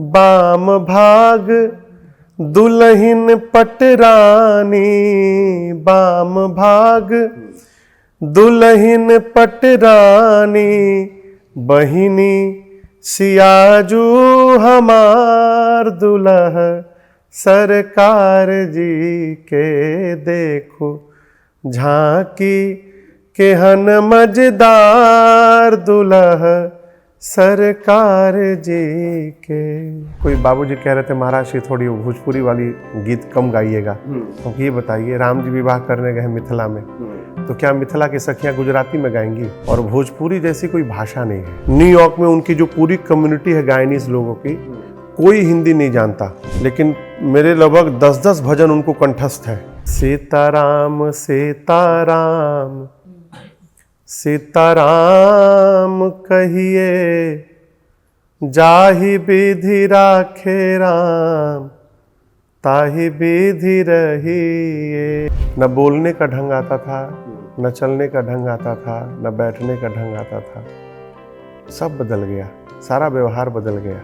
Balm भाग दुल्हन पटरानी, balm भाग दुल्हन पटरानी, बहिनी सियाजू हमार दुल्ह सरकार जी के। देखो झांकी केहन मजेदार दुल्ह सरकार जी के। कोई बाबूजी कह रहे थे महाराज जी थोड़ी भोजपुरी वाली गीत कम गाइएगा, तो ये बताइए राम जी विवाह करने गए मिथिला में, तो क्या मिथिला की सखियां गुजराती में गाएंगी? और भोजपुरी जैसी कोई भाषा नहीं है। न्यूयॉर्क में उनकी जो पूरी कम्युनिटी है गायनीज लोगों की, कोई हिंदी नहीं जानता, लेकिन मेरे लगभग 10-10 भजन उनको कंठस्थ है। सीताराम सीताराम सीताराम कहिए, जाहि विधि राखे राम, ताहि विधि रहिए। न बोलने का ढंग आता था, न चलने का ढंग आता था, न बैठने का ढंग आता था। सब बदल गया, सारा व्यवहार बदल गया।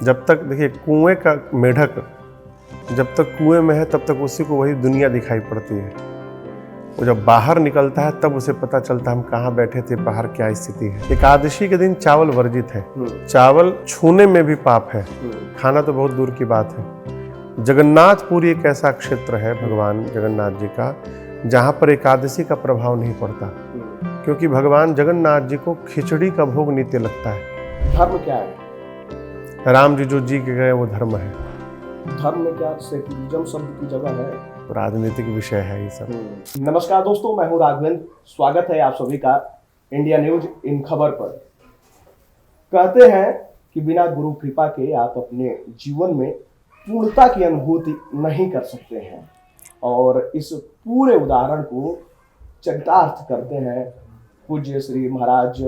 जब तक देखिए कुएं का मेढक जब तक कुएं में है तब तक उसी को वही दुनिया दिखाई पड़ती है। वो जब बाहर निकलता है तब उसे पता चलता है हम कहाँ बैठे थे, बाहर क्या स्थिति है। एकादशी के दिन चावल वर्जित है, चावल छूने में भी पाप है, खाना तो बहुत दूर की बात है। जगन्नाथपुरी एक ऐसा क्षेत्र है भगवान जगन्नाथ जी का जहाँ पर एकादशी का प्रभाव नहीं पड़ता, क्योंकि भगवान जगन्नाथ जी को खिचड़ी का भोग नित्य लगता है। धर्म क्या है? राम जी जो जी के गए वो धर्म है। धर्म में क्या सेक्युलरिज्म शब्द की जगह है? राजनीतिक विषय है ये सब। नमस्कार दोस्तों, मैं हूं राघवेंद्र। स्वागत है आप सभी का इंडिया न्यूज इन खबर पर। कहते हैं कि बिना गुरु कृपा के आप अपने जीवन में पूर्णता की अनुभूति नहीं कर सकते हैं, और इस पूरे उदाहरण को चरितार्थ करते हैं पूज्य श्री महाराज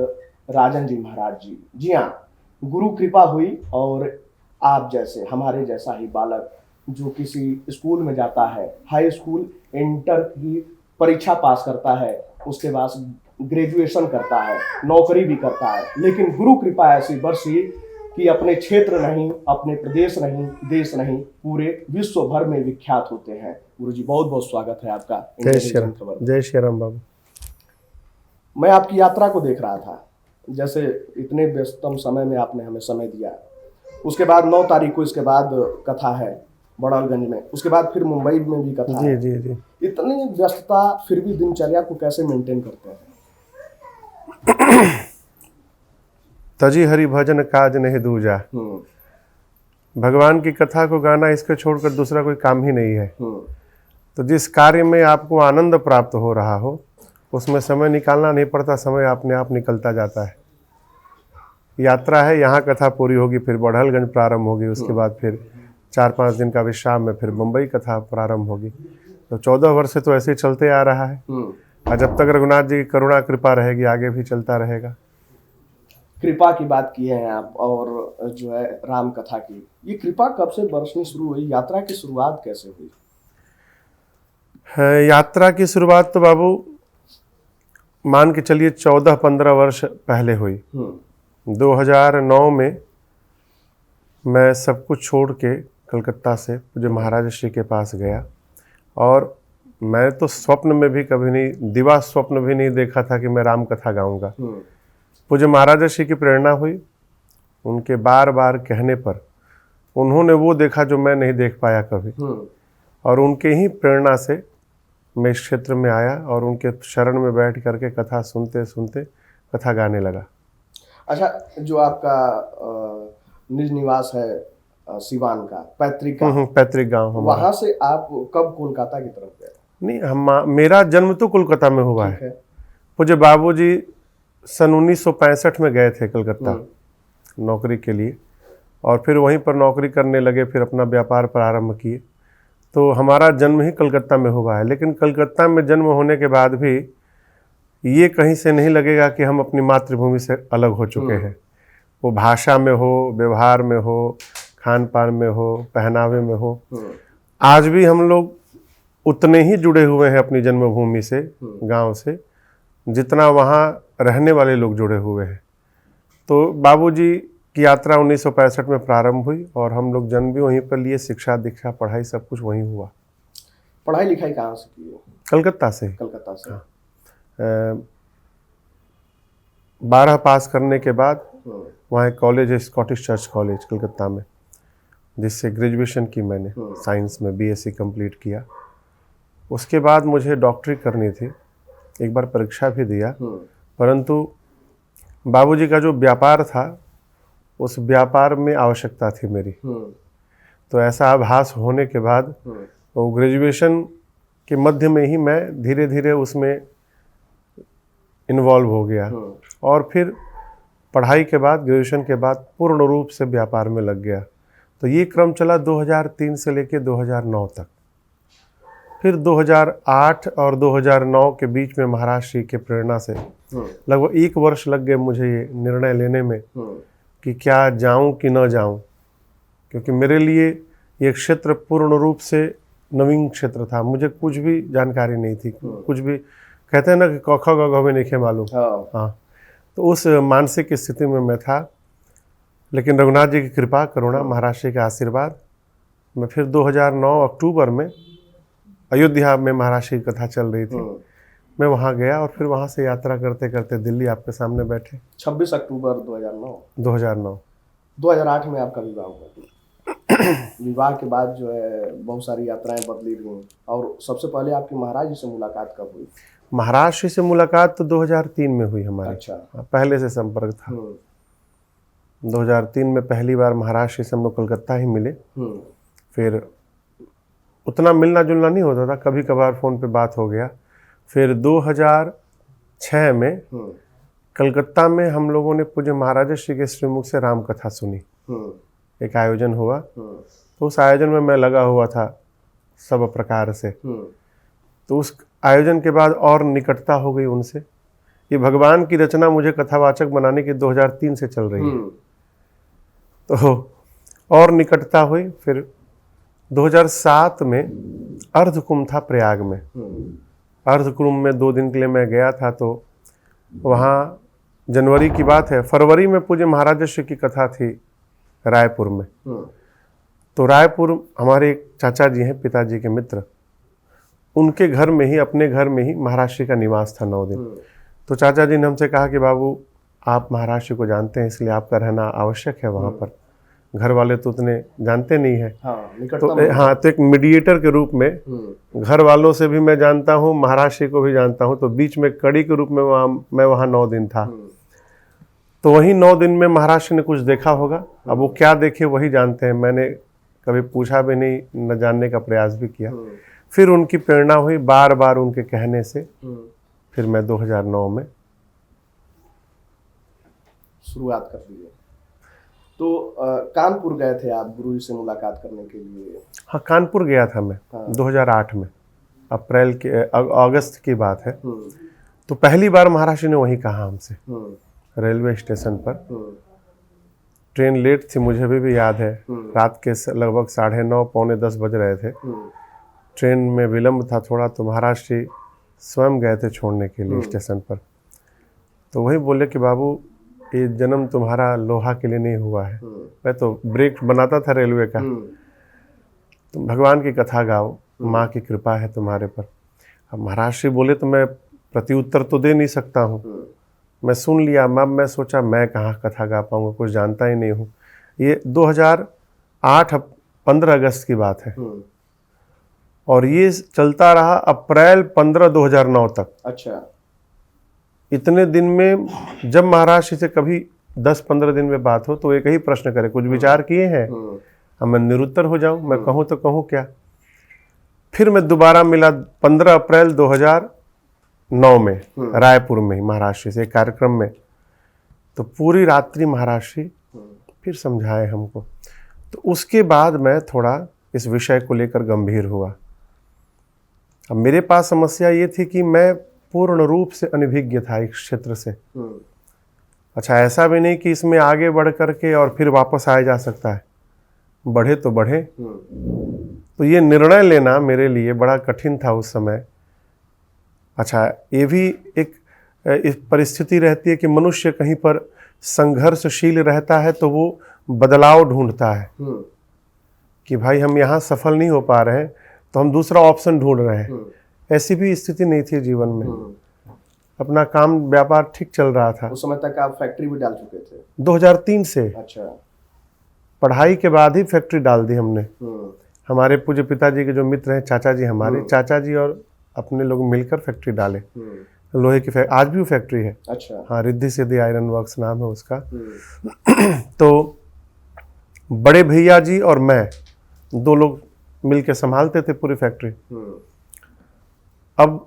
राजन जी महाराज जी। जी हाँ, गुरु कृपा हुई और आप जैसे हमारे जैसा ही बालक जो किसी स्कूल में जाता है, हाई स्कूल इंटर की परीक्षा पास करता है, उसके बाद ग्रेजुएशन करता है, नौकरी भी करता है, लेकिन गुरु कृपा ऐसी बरसी कि अपने क्षेत्र नहीं, अपने प्रदेश नहीं, देश नहीं, पूरे विश्व भर में विख्यात होते हैं। गुरु जी बहुत बहुत स्वागत है आपका। जय श्री राम। जय श्री राम बाबू। मैं आपकी यात्रा को देख रहा था, जैसे इतने व्यस्तम समय में आपने हमें समय दिया। उसके बाद 9 तारीख को इसके बाद कथा है बड़ौलगंज में, उसके बाद फिर मुंबई में भी कथा है। जी जी। इतनी व्यस्तता फिर भी दिनचर्या को कैसे मेंटेन करते हैं? तजी हरि भजन काज नहीं दूजा। भगवान की कथा को गाना, इसको छोड़कर दूसरा कोई काम ही नहीं है। तो जिस कार्य में आपको आनंद प्राप्त हो रहा हो उसमें समय निकालना नहीं पड़ता, समय अपने आप निकलता जाता है। यात्रा है, यहाँ कथा पूरी होगी, फिर बड़ौलगंज प्रारंभ होगी, उसके बाद फिर 4-5 दिन का विश्राम में फिर मुंबई कथा प्रारंभ होगी। तो 14 वर्ष से तो ऐसे ही चलते आ रहा है, और जब तक रघुनाथ जी की करुणा कृपा रहेगी आगे भी चलता रहेगा। कृपा की बात की है आप, और जो है राम कथा की, ये कृपा कब से बरसनी शुरू हुई? यात्रा की शुरुआत कैसे हुई? यात्रा की शुरुआत तो बाबू मान के चलिए 14-15 वर्ष पहले हुई। 2009 में मैं सब कुछ छोड़ के कलकत्ता से पूज्य महाराज श्री के पास गया, और मैं तो स्वप्न में भी कभी नहीं, दिवा स्वप्न भी नहीं देखा था कि मैं राम कथा गाऊंगा। पूज्य महाराज श्री की प्रेरणा हुई, उनके बार बार कहने पर उन्होंने वो देखा जो मैं नहीं देख पाया कभी, और उनके ही प्रेरणा से मैं इस क्षेत्र में आया और उनके शरण में बैठ करके कथा सुनते सुनते कथा गाने लगा। अच्छा, जो आपका निज निवास है सिवान का पैतृक गांव, वहां से आप कब कोलकाता की तरफ गए? नहीं, मेरा जन्म तो कोलकाता में हुआ है। पूज्य बाबूजी सन 1965 में गए थे कलकत्ता नौकरी के लिए, और फिर वहीं पर नौकरी करने लगे, फिर अपना व्यापार प्रारंभ किए। तो हमारा जन्म ही कलकत्ता में हुआ है, लेकिन कलकत्ता में जन्म होने के बाद भी ये कहीं से नहीं लगेगा कि हम अपनी मातृभूमि से अलग हो चुके हैं। वो भाषा में हो, व्यवहार में हो, खान पान में हो, पहनावे में हो, आज भी हम लोग उतने ही जुड़े हुए हैं अपनी जन्मभूमि से, गांव से, जितना वहाँ रहने वाले लोग जुड़े हुए हैं। तो बाबूजी की यात्रा 1965 में प्रारंभ हुई और हम लोग जन्म भी वहीं पर लिए, शिक्षा दीक्षा पढ़ाई सब कुछ वहीं हुआ। पढ़ाई लिखाई कहाँ से की है? कलकत्ता से। कलकत्ता से। 12 पास करने के बाद हम्म, वहाँ एक कॉलेज है, स्कॉटिश चर्च कॉलेज कलकत्ता में, जिससे ग्रेजुएशन की मैंने साइंस में बीएससी कंप्लीट किया। उसके बाद मुझे डॉक्टरी करनी थी, एक बार परीक्षा भी दिया, परंतु बाबूजी का जो व्यापार था उस व्यापार में आवश्यकता थी मेरी। तो ऐसा आभास होने के बाद वो ग्रेजुएशन के मध्य में ही मैं धीरे धीरे उसमें इन्वॉल्व हो गया और फिर पढ़ाई के बाद, ग्रेजुएशन के बाद पूर्ण रूप से व्यापार में लग गया। तो ये क्रम चला 2003 से लेकर 2009 तक। फिर 2008 और 2009 के बीच में महाराज की प्रेरणा से लगभग 1 वर्ष लग गए मुझे ये निर्णय लेने में कि क्या जाऊं कि न जाऊं, क्योंकि मेरे लिए ये क्षेत्र पूर्ण रूप से नवीन क्षेत्र था। मुझे कुछ भी जानकारी नहीं थी, कुछ भी कहते हैं ना कि क ख ग घ भी नहीं मालूम। हाँ, तो उस मानसिक स्थिति में मैं था, लेकिन रघुनाथ जी की कृपा, करुणा, महाराज जी का आशीर्वाद, मैं फिर 2009 अक्टूबर में अयोध्या में महाराज की कथा चल रही थी, मैं वहाँ गया और फिर वहाँ से यात्रा करते करते दिल्ली आपके सामने बैठे। 26 अक्टूबर 2009। 2008 में आपका विवाह हुआ। विवाह के बाद जो है बहुत सारी यात्राएं बदली रही, और सबसे पहले आपकी महाराज जी से मुलाकात कब हुई? महाराज जी से मुलाकात तो 2003 में हुई हमारी। अच्छा। पहले से संपर्क था। 2003 में पहली बार महाराज जी से हम लोग कलकत्ता ही मिले। फिर उतना मिलना जुलना नहीं होता था, कभी कभार फ़ोन पे बात हो गया। फिर 2006 में कलकत्ता में हम लोगों ने पूज्य महाराज श्री के श्रीमुख से राम कथा सुनी। एक आयोजन हुआ, तो उस आयोजन में मैं लगा हुआ था सब प्रकार से। तो उस आयोजन के बाद और निकटता हो गई उनसे। ये भगवान की रचना मुझे कथावाचक बनाने की 2003 से चल रही है, तो और निकटता हुई। फिर 2007 में अर्धकुंभ था प्रयाग में। अर्धकुंभ में 2 दिन के लिए मैं गया था, तो वहाँ जनवरी की बात है, फरवरी में पूज्य महाराज श्री की कथा थी रायपुर में। तो रायपुर हमारे एक चाचा जी हैं, पिताजी के मित्र, उनके घर में ही, अपने घर में ही महाराज श्री का निवास था 9 दिन। तो चाचा जी ने हमसे कहा कि बाबू, आप महाराज श्री को जानते हैं, इसलिए आपका रहना आवश्यक है वहाँ पर। घर वाले तो उतने जानते नहीं है। तो एक मीडिएटर के रूप में घर वालों से भी मैं जानता हूँ, महाराज श्री को भी जानता हूँ, तो बीच में कड़ी के रूप में मैं वहाँ 9 दिन था। तो वही 9 दिन में महाराज श्री ने कुछ देखा होगा। अब वो क्या देखे वही जानते हैं, मैंने कभी पूछा भी नहीं, न जानने का प्रयास भी किया। फिर उनकी प्रेरणा हुई, बार बार उनके कहने से फिर मैं 2009 में शुरुआत कर दी। तो कानपुर गए थे आप गुरु जी से मुलाकात करने के लिए? हाँ, कानपुर गया था मैं। 2008 में, अप्रैल के अगस्त की बात है। तो पहली बार महाराज जी ने वही कहा हमसे, रेलवे स्टेशन पर। ट्रेन लेट थी, मुझे भी याद है, रात के लगभग 9:30 पौने 10 बज रहे थे। ट्रेन में विलम्ब था थोड़ा, तो महाराज जी स्वयं गए थे छोड़ने के लिए स्टेशन पर। तो वही बोले कि बाबू, ये जन्म तुम्हारा लोहा के लिए नहीं हुआ है। मैं तो ब्रेक बनाता था रेलवे का। तुम भगवान की कथा गाओ, माँ की कृपा है तुम्हारे पर। अब महाराज श्री बोले तो मैं प्रत्युत्तर तो दे नहीं सकता हूँ। मैं सुन लिया, मैं सोचा मैं कहाँ कथा गा पाऊँगा, कुछ जानता ही नहीं हूँ। ये 2008 15 अगस्त की बात है, और ये चलता रहा अप्रैल 15 2009 तक। अच्छा। इतने दिन में जब महाराज जी से कभी 10-15 दिन में बात हो तो एक ही प्रश्न करे, कुछ विचार किए हैं? अब मैं निरुत्तर हो जाऊं, मैं कहूं तो कहूं क्या। फिर मैं दोबारा मिला 15 अप्रैल 2009 में रायपुर में महाराज जी से एक कार्यक्रम में। तो पूरी रात्रि महाराज जी फिर समझाए हमको। तो उसके बाद मैं थोड़ा इस विषय को लेकर गंभीर हुआ। अब मेरे पास समस्या ये थी कि मैं पूर्ण रूप से अनभिज्ञ था इस क्षेत्र से। अच्छा, ऐसा भी नहीं कि इसमें आगे बढ़ करके और फिर वापस आया जा सकता है, बढ़े तो बढ़े। तो ये निर्णय लेना मेरे लिए बड़ा कठिन था उस समय। अच्छा, ये भी एक परिस्थिति रहती है कि मनुष्य कहीं पर संघर्षशील रहता है तो वो बदलाव ढूंढता है कि भाई हम यहाँ सफल नहीं हो पा रहे हैं तो हम दूसरा ऑप्शन ढूंढ रहे हैं। ऐसी भी स्थिति नहीं थी जीवन में, अपना काम व्यापार ठीक चल रहा था। उस समय तक आप फैक्ट्री भी डाल चुके थे? 2003 से। अच्छा। पढ़ाई के बाद ही फैक्ट्री डाल दी हमने। हमारे पूज्य पिताजी के जो मित्र हैं, चाचा जी, हमारे चाचा जी और अपने लोग मिलकर फैक्ट्री डाले। लोहे की फैक्ट्री, आज भी वो फैक्ट्री है। अच्छा। हाँ, रिद्धि सिद्धि आयरन वर्क्स नाम है उसका। तो बड़े भैया जी और मैं 2 लोग मिलकर संभालते थे पूरी फैक्ट्री। अब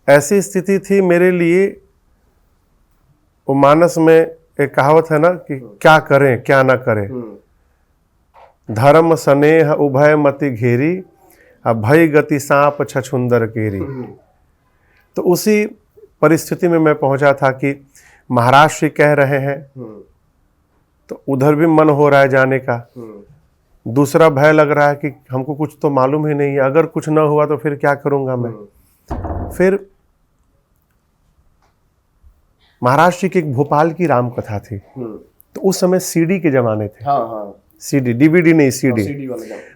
ऐसी स्थिति थी मेरे लिए, वो मानस में एक कहावत है ना कि क्या करें क्या ना करें। धर्म स्नेह उभय मति घेरी, अब भय गति सांप छछुंदर केरी। तो उसी परिस्थिति में मैं पहुंचा था कि महाराष्ट्र कह रहे हैं तो उधर भी मन हो रहा है जाने का। दूसरा भय लग रहा है कि हमको कुछ तो मालूम ही नहीं है, अगर कुछ ना हुआ तो फिर क्या करूंगा मैं। फिर महाराष्ट्र की एक भोपाल की राम कथा थी। तो उस समय सीडी के जमाने थे। हाँ। सीडी, डीवीडी नहीं, सीडी।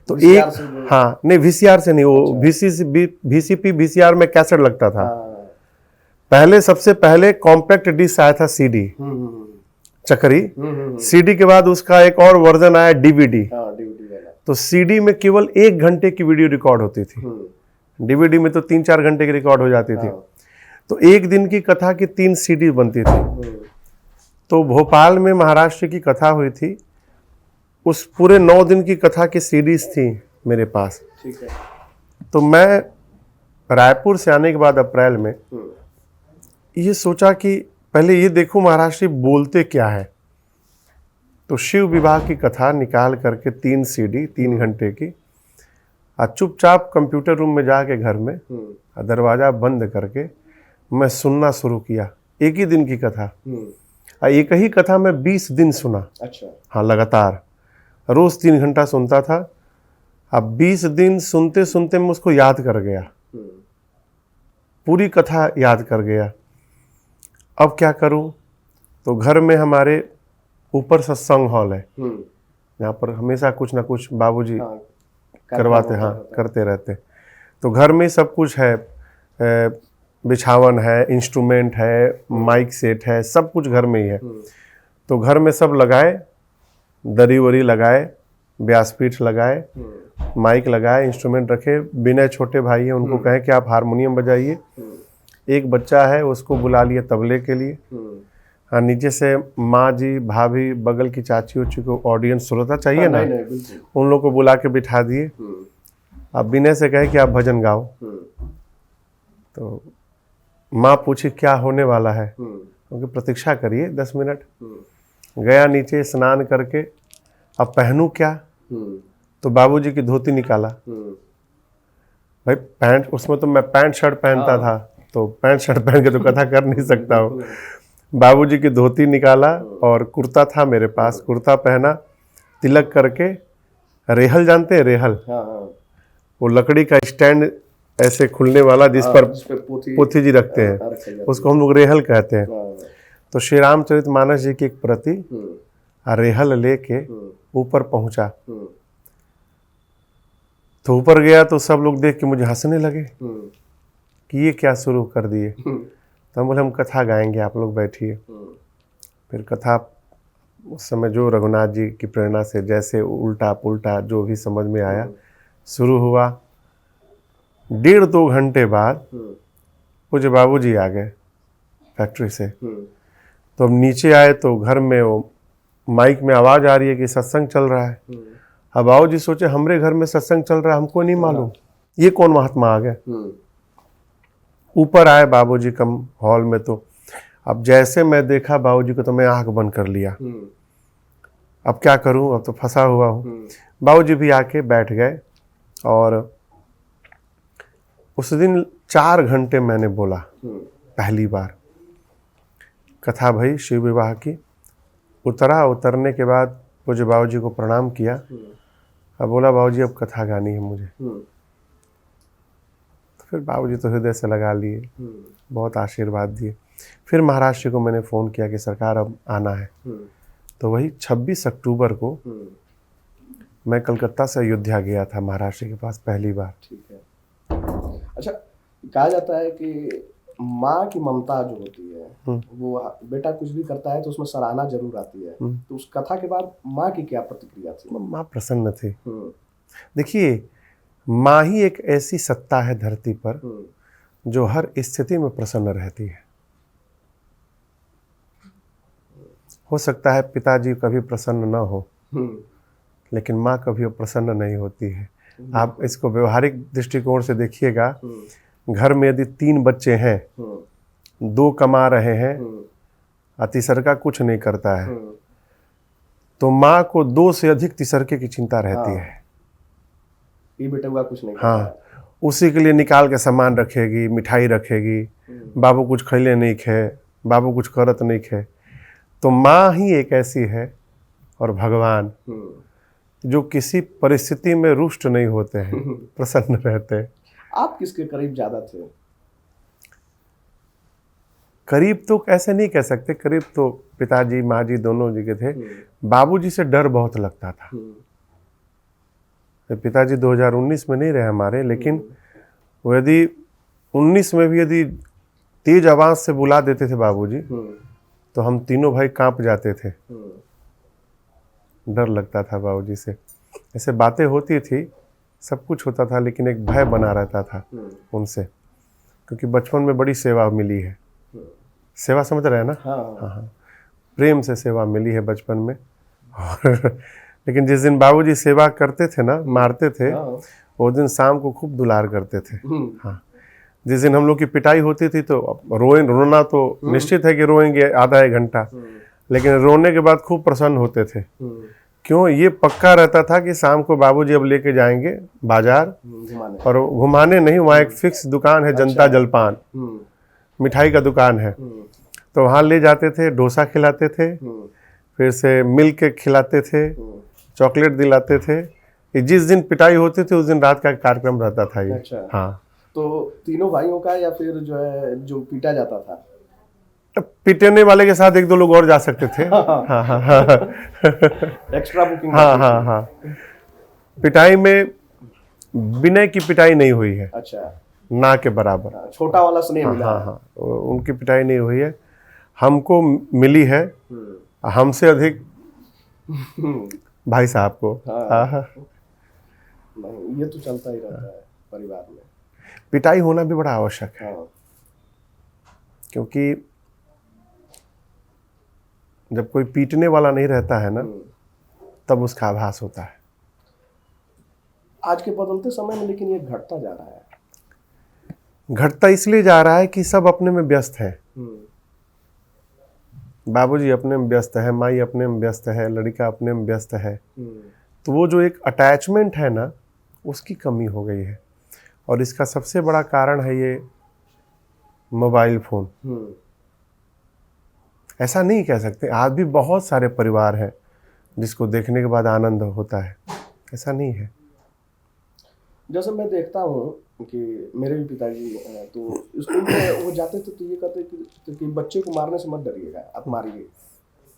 तो VCR से एक, हाँ नहीं, वीसीआर से नहीं, वो VCP VCR में कैसेट लगता था। पहले सबसे पहले कॉम्पैक्ट डिस्क आया था सीडी, चक्री। सीडी के बाद उसका एक और वर्जन आया डीवीडी। तो सीडी में केवल 1 घंटे की वीडियो रिकॉर्ड होती थी, डीवीडी में तो 3-4 घंटे की रिकॉर्ड हो जाती थी। तो एक दिन की कथा की 3 सीडी बनती थी। तो भोपाल में महाराष्ट्र की कथा हुई थी, उस पूरे 9 दिन की कथा की सीडीज थी मेरे पास। ठीक है। तो मैं रायपुर से आने के बाद अप्रैल में ये सोचा कि पहले ये देखूं महाराष्ट्री बोलते क्या है। तो शिव विवाह की कथा निकाल करके 3 सीडी 3 घंटे की, और चुपचाप कंप्यूटर रूम में जाके घर में दरवाजा बंद करके मैं सुनना शुरू किया। एक ही दिन की कथा, और एक ही कथा मैं 20 दिन सुना। अच्छा। हाँ, लगातार रोज 3 घंटा सुनता था। अब 20 दिन सुनते सुनते मैं उसको याद कर गया, पूरी कथा याद कर गया। अब क्या करूं? तो घर में हमारे ऊपर सत्संग हॉल है, यहाँ पर हमेशा कुछ ना कुछ बाबूजी करवाते, हाँ करते रहते। तो घर में सब कुछ है, बिछावन है, इंस्ट्रूमेंट है, माइक सेट है, सब कुछ घर में ही है। तो घर में सब लगाए, दरी वरी लगाए, व्यासपीठ लगाए, माइक लगाए, इंस्ट्रूमेंट रखे। विनय छोटे भाई हैं, उनको कहें कि आप हारमोनियम बजाइए। एक बच्चा है, उसको बुला लिए तबले के लिए। हाँ, नीचे से माँ जी, भाभी, बगल की चाची उची को ऑडियंस श्रोता चाहिए ना, उन लोग को बुला के बिठा दिए। अब विनय से कहे कि आप भजन गाओ। तो माँ पूछी क्या होने वाला है, क्योंकि प्रतीक्षा करिए 10 मिनट। गया नीचे, स्नान करके अब पहनूं क्या, तो बाबूजी की धोती निकाला। भाई पैंट, उसमें तो मैं पैंट शर्ट पहनता था, तो पैंट शर्ट पहन के तो कथा कर नहीं सकता हूँ। बाबूजी की धोती निकाला और कुर्ता था मेरे पास, कुर्ता पहना, तिलक करके। रेहल जानते हैं? रेहल, वो लकड़ी का स्टैंड ऐसे खुलने वाला जिस पर पोथी जी रखते हैं, उसको हम लोग रेहल कहते हैं। तो श्री रामचरितमानस जी की एक प्रति रेहल लेके ऊपर पहुंचा। तो ऊपर गया तो सब लोग देख के मुझे हंसने लगे कि ये क्या शुरू कर दिए। तो हम बोले हम कथा गाएंगे, आप लोग बैठिए। फिर कथा उस समय जो रघुनाथ जी की प्रेरणा से जैसे उल्टा पुल्टा जो भी समझ में आया शुरू हुआ। 1.5-2 घंटे बाद पूज्य बाबूजी आ गए फैक्ट्री से। तो अब नीचे आए तो घर में वो माइक में आवाज आ रही है कि सत्संग चल रहा है। अब बाबूजी सोचे हमरे घर में सत्संग चल रहा है, हमको नहीं मालूम, ये कौन महात्मा आ गए। ऊपर आए बाबूजी कम हॉल में। तो अब जैसे मैं देखा बाबूजी को तो मैं आंख बंद कर लिया। अब क्या करूं, अब तो फंसा हुआ हूं। बाबूजी भी आके बैठ गए और उस दिन 4 घंटे मैंने बोला पहली बार कथा भई शिव विवाह की। उतरने के बाद पूज्य बाबूजी को प्रणाम किया। अब बोला बाबूजी अब कथा गानी है मुझे। तो फिर बाबूजी तो हृदय से लगा लिए, बहुत आशीर्वाद दिए। फिर महाराष्ट्र को मैंने फ़ोन किया कि सरकार अब आना है। तो वही 26 अक्टूबर को मैं कलकत्ता से अयोध्या गया था महाराष्ट्र के पास पहली बार। ठीक है। अच्छा, कहा जाता है कि माँ की ममता जो होती है वो बेटा कुछ भी करता है तो उसमें सराहना जरूर आती है। तो उस कथा के बाद माँ की क्या प्रतिक्रिया थी? माँ प्रसन्न थी। देखिए, माँ ही एक ऐसी सत्ता है धरती पर जो हर स्थिति में प्रसन्न रहती है। हो सकता है पिताजी कभी प्रसन्न न हो, लेकिन माँ कभी प्रसन्न नहीं होती है। आप इसको व्यवहारिक दृष्टिकोण से देखिएगा, घर में यदि 3 बच्चे हैं, 2 कमा रहे हैं, तीसरा कुछ नहीं करता है, तो माँ को 2 से अधिक तीसरके की चिंता रहती है। ये बेटा हुआ कुछ नहीं करता। हाँ, उसी के लिए निकाल के सामान रखेगी, मिठाई रखेगी, बाबू कुछ खैले नहीं खे, बाबू कुछ करत नहीं खे। तो माँ ही एक ऐसी है और भगवान जो किसी परिस्थिति में रुष्ट नहीं होते हैं, प्रसन्न रहते हैं। आप किसके करीब ज्यादा थे? करीब तो ऐसे नहीं कह सकते, करीब तो पिताजी माँ जी दोनों जी के थे। बाबूजी से डर बहुत लगता था। पिताजी 2019 में नहीं रहे हमारे, लेकिन वो यदि 19 में भी यदि तेज आवाज से बुला देते थे बाबूजी, तो हम तीनों भाई कांप जाते थे। डर लगता था बाबूजी से। ऐसे बातें होती थी, सब कुछ होता था, लेकिन एक भय बना रहता था उनसे, क्योंकि बचपन में बड़ी सेवा मिली है। सेवा समझ रहे हैं ना? हाँ, प्रेम से सेवा मिली है बचपन में। और लेकिन जिस दिन बाबूजी सेवा करते थे ना, मारते थे, वो दिन शाम को खूब दुलार करते थे। हाँ, जिस दिन हम लोग की पिटाई होती थी तो रोना तो निश्चित है कि रोएंगे आधा 1 घंटा, लेकिन रोने के बाद खूब प्रसन्न होते थे। क्यों? ये पक्का रहता था कि शाम को बाबूजी अब लेके जाएंगे बाजार, और घुमाने नहीं, वहाँ एक फिक्स दुकान है, जनता जलपान, मिठाई का दुकान है, तो वहाँ ले जाते थे, डोसा खिलाते थे, फिर से मिल्क केक खिलाते थे, चॉकलेट दिलाते थे। जिस दिन पिटाई होती थी उस दिन रात का कार्यक्रम रहता था ये। अच्छा। हाँ, तो तीनों भाइयों का, या फिर जो है जो पीटा जाता था? पिटने वाले के साथ 1-2 लोग और जा सकते थे। हाँ हाँ हाँ, एक्स्ट्रा बुकिंग। हाँ हाँ हाँ, पिटाई में विनय की पिटाई नहीं हुई है। अच्छा, ना के बराबर। छोटा वाला स्नेह मिला। हाँ हाँ, उनकी पिटाई नहीं हुई है, हमको मिली है, हमसे अधिक भाई साहब को। नहीं, ये तो चलता ही रहता है परिवार में। पिटाई होना भी बड़ा आवश्यक है, क्योंकि जब कोई पीटने वाला नहीं रहता है ना, तब उसका आभास होता है। आज के बदलते समय में लेकिन ये घटता जा रहा है। घटता इसलिए जा रहा है कि सब अपने में व्यस्त है। बाबूजी अपने में व्यस्त है, माई अपने में व्यस्त है, लड़का अपने में व्यस्त है, तो वो जो एक अटैचमेंट है ना, उसकी कमी हो गई है। और इसका सबसे बड़ा कारण है ये मोबाइल फोन। ऐसा नहीं कह सकते, आज भी बहुत सारे परिवार हैं जिसको देखने के बाद आनंद होता है, ऐसा नहीं है। जैसे मैं देखता हूँ कि मेरे भी पिताजी तो स्कूल में वो जाते थे तो ये कहते कि बच्चे को मारने से मत डरिएगा, आप मारिए।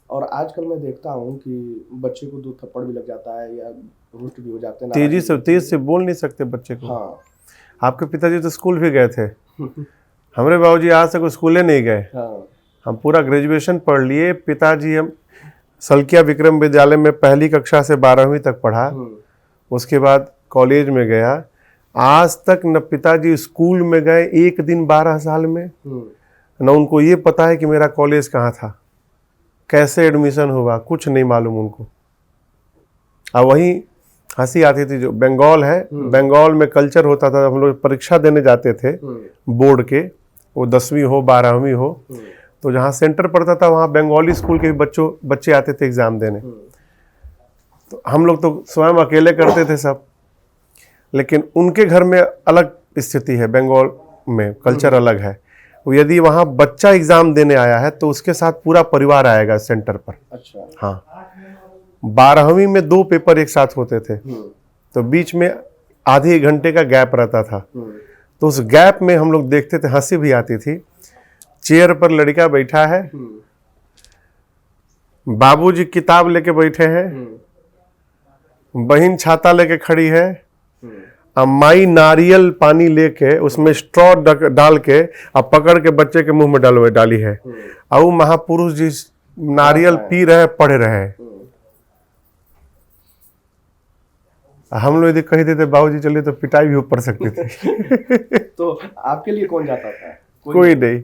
और आजकल मैं देखता हूँ कि बच्चे को 2 थप्पड़ भी लग जाता है या रुष्ट भी हो जाते हैं। तेज से बोल नहीं सकते बच्चे को। हाँ, आपके पिताजी तो स्कूल भी गए थे, हमारे बाबूजी आज तक स्कूले नहीं गए। हाँ, हम पूरा ग्रेजुएशन पढ़ लिए। पिताजी हम सलकिया विक्रम विद्यालय में 1ली कक्षा से 12वीं तक पढ़ा, उसके बाद कॉलेज में गया। आज तक न पिताजी स्कूल में गए एक दिन 12 साल में, न उनको ये पता है कि मेरा कॉलेज कहाँ था, कैसे एडमिशन हुआ, कुछ नहीं मालूम उनको। अब वही हंसी आती थी, जो बंगाल है, बंगाल में कल्चर होता था, हम लोग परीक्षा देने जाते थे बोर्ड के, वो 10वीं हो 12वीं हो, तो जहाँ सेंटर पड़ता था वहाँ बंगाली स्कूल के बच्चे आते थे एग्जाम देने। तो हम लोग तो स्वयं अकेले करते थे सब, लेकिन उनके घर में अलग स्थिति है, बंगाल में कल्चर अलग है। वो यदि वहाँ बच्चा एग्जाम देने आया है तो उसके साथ पूरा परिवार आएगा सेंटर पर। अच्छा। हाँ, 12वीं में 2 पेपर एक साथ होते थे, तो बीच में आधे 1 घंटे का गैप रहता था। तो उस गैप में हम लोग देखते थे, हंसी भी आती थी, चेयर पर लड़का बैठा है, बाबूजी किताब लेके बैठे हैं, बहन छाता लेके खड़ी है, माई नारियल पानी लेके उसमें स्ट्रॉ डाल के अब पकड़ के बच्चे के मुंह में डाली है, और वो महापुरुष जी नारियल पी रहे, पढ़ रहे हैं। हम लोग यदि कह देते बाबूजी चलिए तो पिटाई भी ऊपर सकती थी। तो आपके लिए कौन जाता था? कोई नहीं।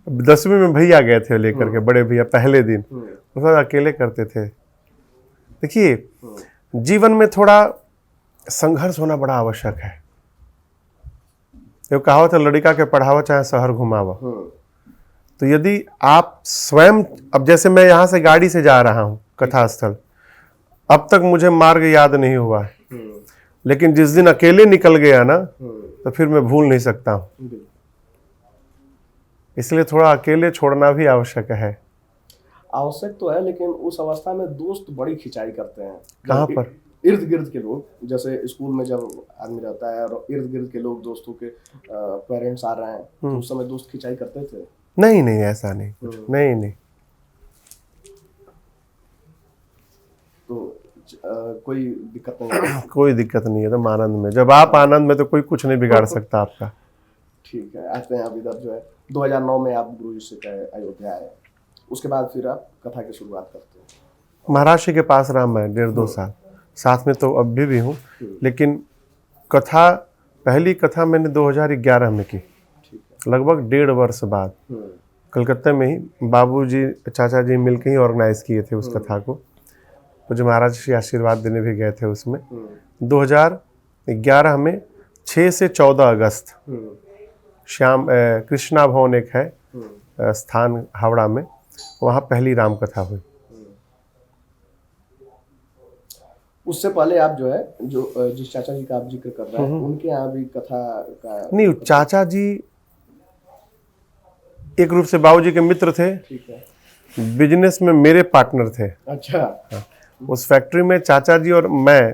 10वीं में भैया गए थे लेकर के, बड़े भैया पहले दिन, उस वक्त अकेले करते थे। देखिए, जीवन में थोड़ा संघर्ष होना बड़ा आवश्यक है। ये कहावत है, लड़का के पढ़ावा चाहे शहर घुमावा। तो यदि आप स्वयं, अब जैसे मैं यहाँ से गाड़ी से जा रहा हूँ कथा स्थल, अब तक मुझे मार्ग याद नहीं हुआ है, लेकिन जिस दिन अकेले निकल गया ना, तो फिर मैं भूल नहीं सकता हूँ। इसलिए थोड़ा अकेले छोड़ना भी आवश्यक है। आवश्यक तो है, लेकिन उस अवस्था में दोस्त बड़ी खिंचाई करते हैं। कहाँ पर? इर्द गिर्द के लोग, जैसे स्कूल में जब आदमी रहता है और इर्द गिर्द के लोग, दोस्तों के पेरेंट्स आ रहे हैं, तो उस समय दोस्त खिंचाई करते थे? नहीं नहीं, ऐसा नहीं, नहीं नहीं। तो कोई दिक्कत नहीं? कोई दिक्कत नहीं है, तो आनंद में, जब आप आनंद में तो कोई कुछ नहीं बिगाड़ सकता आपका। ठीक है, आते हैं आप इधर। जो है 2009 में आप गुरु जी से अयोध्या आए, उसके बाद फिर आप कथा की शुरुआत करते हैं। महाराष्ट्र के पास रहा मैं 1.5-2 साल, साथ में तो अब भी हूँ, लेकिन कथा, पहली कथा मैंने 2011 में की, लगभग 1.5 वर्ष बाद, कलकत्ता में ही बाबूजी चाचा जी मिलकर ही ऑर्गेनाइज किए थे उस कथा को। मुझे महाराज श्री आशीर्वाद देने भी गए थे उसमें। 2011 में 6 से 14 अगस्त श्याम कृष्णा भवन एक है स्थान हावड़ा में, वहाँ पहली राम कथा हुई। उससे पहले आप जो है, जो जिस चाचा जी का आप जिक्र कर रहे हैं, उनके यहाँ भी कथा का? नहीं, चाचा जी एक रूप से बाबूजी के मित्र थे। ठीक है। बिजनेस में मेरे पार्टनर थे। अच्छा। हाँ। उस फैक्ट्री में चाचा जी और मैं,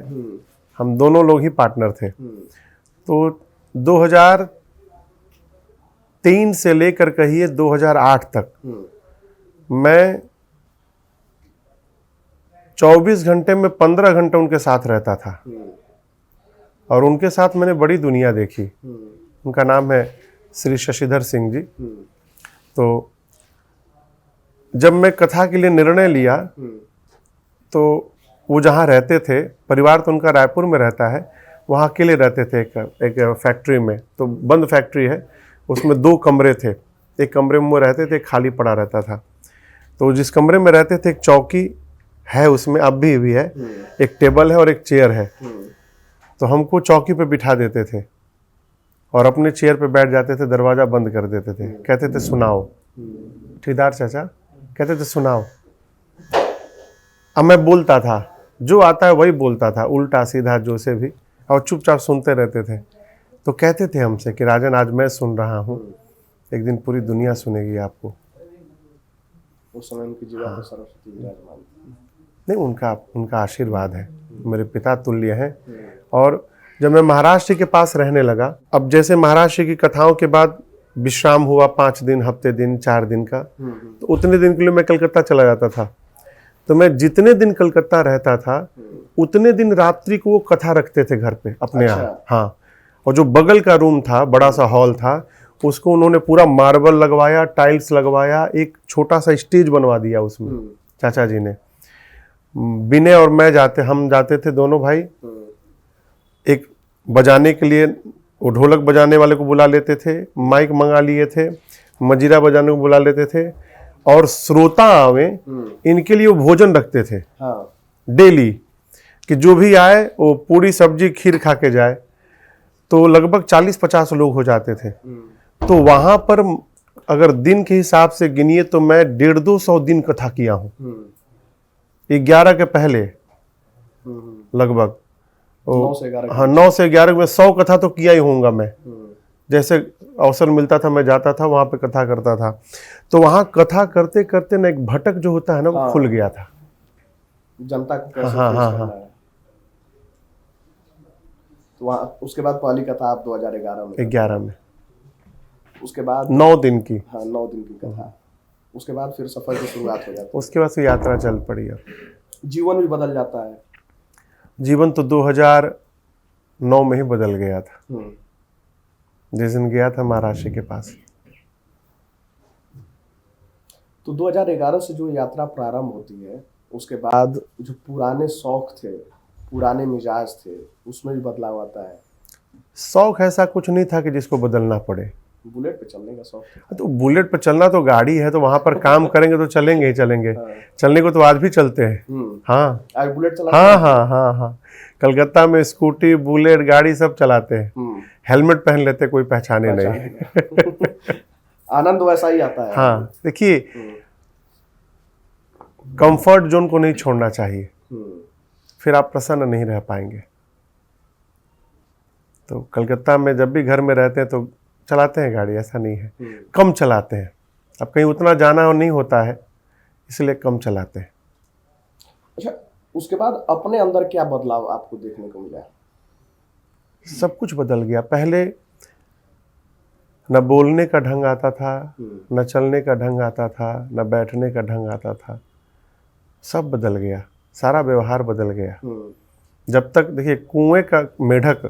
हम दोनों लोग ही पार्टनर थे। तो 2003 से लेकर कहिए 2008 तक मैं 24 घंटे में 15 घंटे उनके साथ रहता था, और उनके साथ मैंने बड़ी दुनिया देखी। उनका नाम है श्री शशिधर सिंह जी। तो जब मैं कथा के लिए निर्णय लिया, तो वो जहाँ रहते थे, परिवार तो उनका रायपुर में रहता है, वहाँ अकेले रहते थे एक फैक्ट्री में। तो बंद फैक्ट्री है, उसमें 2 कमरे थे। एक कमरे में वो रहते थे, खाली पड़ा रहता था। तो जिस कमरे में रहते थे, एक चौकी है उसमें, अब भी है, एक टेबल है और एक चेयर है। तो हमको चौकी पे बिठा देते थे और अपने चेयर पे बैठ जाते थे, दरवाज़ा बंद कर देते थे, कहते थे सुनाओ। ठेकेदार चाचा कहते थे सुनाओ। अब मैं बोलता था, जो आता है वही बोलता था, उल्टा सीधा जो से भी, और चुपचाप सुनते रहते थे। तो कहते थे हमसे कि राजन, आज मैं सुन रहा हूँ, एक दिन पूरी दुनिया सुनेगी आपको। उस समय उनकी जीवन में सरस्वती विराजमान नहीं, उनका आशीर्वाद है, मेरे पिता तुल्य हैं। और जब मैं महाराष्ट्र के पास रहने लगा, अब जैसे महाराष्ट्र की कथाओं के बाद विश्राम हुआ 5 दिन, हफ्ते दिन, 4 दिन का, तो उतने दिन के लिए मैं कलकत्ता चला जाता था। तो मैं जितने दिन कलकत्ता रहता था, उतने दिन रात्रि को वो कथा रखते थे घर पे अपने यहाँ। हाँ, और जो बगल का रूम था, बड़ा सा हॉल था, उसको उन्होंने पूरा मार्बल लगवाया, टाइल्स लगवाया, एक छोटा सा स्टेज बनवा दिया उसमें चाचा जी ने। विनय और मैं हम जाते थे दोनों भाई। एक बजाने के लिए वो ढोलक बजाने वाले को बुला लेते थे, माइक मंगा लिए थे, मजीरा बजाने को बुला लेते थे, और श्रोता आवे इनके लिए वो भोजन रखते थे। हाँ। डेली कि जो भी आए वो पूरी सब्जी खीर खा के जाए। तो लगभग 40-50 लोग हो जाते थे। तो वहां पर अगर दिन के हिसाब से गिनिए तो मैं 150-200 दिन कथा किया हूँ। 11 के पहले लगभग 9 से 11। हाँ, 9 से 11 में 100 कथा तो किया ही होऊंगा मैं। जैसे अवसर मिलता था मैं जाता था, वहां पे कथा करता था। तो वहां कथा करते करते ना एक भटक जो होता है ना, वो खुल गया था। जनता को कैसे हाँ, करना है। तो वहाँ उसके बाद पहली कथा आप 2011 में? 11 में। उसके बाद 9 दिन की। हाँ 9 दिन की कथा। उसके बाद फिर सफर की शुरुआत हो जाती है। उसके बाद से यात्रा चल पड़ी। अब जीवन भी बदल जाता है। जीवन तो 2009 में ही बदल गया था, जिस दिन गया था महाराष्ट्र के पास। तो 2011 से जो यात्रा प्रारंभ होती है, उसके बाद जो पुराने शौक थे, पुराने मिजाज थे, उसमें भी बदलाव आता है। शौक ऐसा कुछ नहीं था कि जिसको बदलना पड़े। बुलेट पे चलने का शौक था। तो बुलेट पर चलना तो गाड़ी है, तो वहां पर काम करेंगे तो चलेंगे ही चलेंगे। चलने को तो आज भी चलते हैं। हाँ आज बुलेट चला। हाँ हाँ हाँ हाँ, कलकत्ता में स्कूटी, बुलेट, गाड़ी सब चलाते हैं। हेलमेट पहन लेते, कोई पहचाने नहीं। आनंद वैसा ही आता है। हाँ देखिए, कंफर्ट जोन को नहीं छोड़ना चाहिए, फिर आप प्रसन्न नहीं रह पाएंगे। तो कलकत्ता में जब भी घर में रहते हैं तो चलाते हैं गाड़ी, ऐसा नहीं है। कम चलाते हैं, अब कहीं उतना जाना नहीं होता है, इसलिए कम चलाते हैं। अच्छा, उसके बाद अपने अंदर क्या बदलाव आपको देखने को मिला? सब कुछ बदल गया। पहले न बोलने का ढंग आता था, न चलने का ढंग आता था, न बैठने का ढंग आता था। सब बदल गया, सारा व्यवहार बदल गया। जब तक देखिए, कुएं का मेढक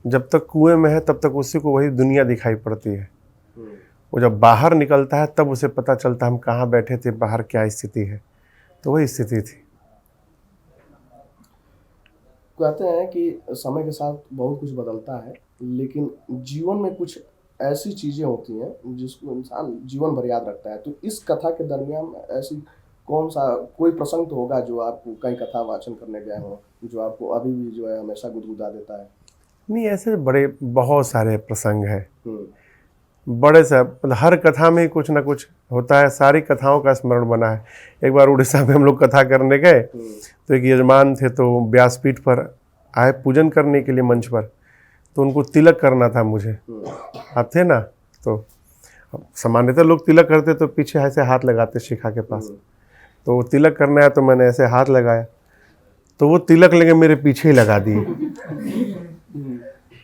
जब तक कुएं में है तब तक उसी को वही दुनिया दिखाई पड़ती है। वो जब बाहर निकलता है तब उसे पता चलता है हम कहाँ बैठे थे, बाहर क्या स्थिति है। तो वही स्थिति थी। कहते हैं कि समय के साथ बहुत कुछ बदलता है, लेकिन जीवन में कुछ ऐसी चीजें होती हैं जिसको इंसान जीवन भर याद रखता है। तो इस कथा के दरमियान ऐसी कौन सा कोई प्रसंग तो होगा जो आपको, कई कथा वाचन करने गए हो, जो आपको अभी भी जो है हमेशा गुदगुदा देता है? नहीं, ऐसे बड़े बहुत सारे प्रसंग हैं। बड़े से मतलब हर कथा में कुछ ना कुछ होता है, सारी कथाओं का स्मरण बना है। एक बार उड़ीसा में हम लोग कथा करने गए, तो एक यजमान थे, तो व्यासपीठ पर आए पूजन करने के लिए मंच पर। तो उनको तिलक करना था मुझे। आप थे ना, तो सामान्यतः लोग तिलक करते तो पीछे ऐसे हाथ लगाते शिखा के पास। तो वो तिलक करना है तो मैंने ऐसे हाथ लगाया, तो वो तिलक लेके मेरे पीछे ही लगा दिए।